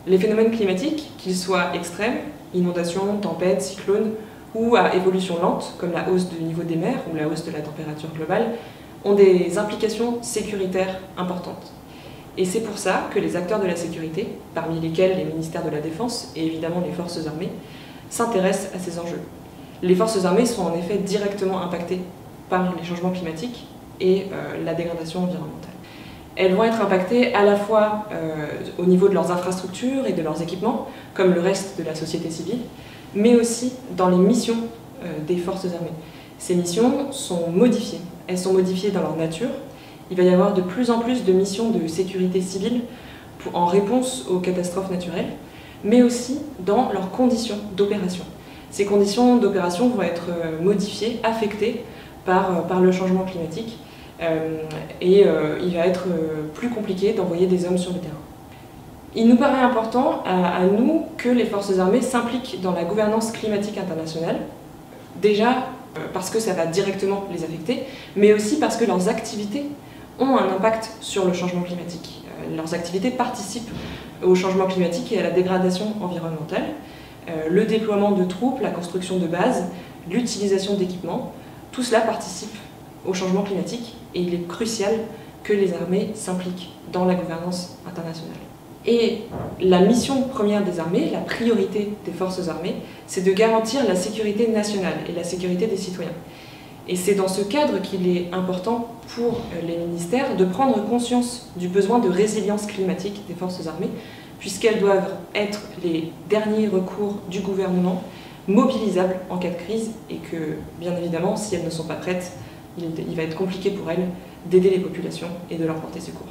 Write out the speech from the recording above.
Les phénomènes climatiques, qu'ils soient extrêmes, inondations, tempêtes, cyclones, ou à évolution lente, comme la hausse du niveau des mers ou la hausse de la température globale, ont des implications sécuritaires importantes. Et c'est pour ça que les acteurs de la sécurité, parmi lesquels les ministères de la Défense et évidemment les forces armées, s'intéressent à ces enjeux. Les forces armées sont en effet directement impactées par les changements climatiques et la dégradation environnementale. Elles vont être impactées à la fois au niveau de leurs infrastructures et de leurs équipements, comme le reste de la société civile, mais aussi dans les missions des forces armées. Ces missions sont modifiées. Elles sont modifiées dans leur nature. Il va y avoir de plus en plus de missions de sécurité civile en réponse aux catastrophes naturelles, mais aussi dans leurs conditions d'opération. Ces conditions d'opération vont être modifiées, affectées par le changement climatique, et il va être plus compliqué d'envoyer des hommes sur le terrain. Il nous paraît important à nous que les forces armées s'impliquent dans la gouvernance climatique internationale, déjà parce que ça va directement les affecter, mais aussi parce que leurs activités ont un impact sur le changement climatique. Leurs activités participent au changement climatique et à la dégradation environnementale. Le déploiement de troupes, la construction de bases, l'utilisation d'équipements, tout cela participe au changement climatique et il est crucial que les armées s'impliquent dans la gouvernance internationale. Et la mission première des armées, la priorité des forces armées, c'est de garantir la sécurité nationale et la sécurité des citoyens. Et c'est dans ce cadre qu'il est important pour les ministères de prendre conscience du besoin de résilience climatique des forces armées, puisqu'elles doivent être les derniers recours du gouvernement, mobilisables en cas de crise, et que, bien évidemment, si elles ne sont pas prêtes, il va être compliqué pour elles d'aider les populations et de leur porter secours.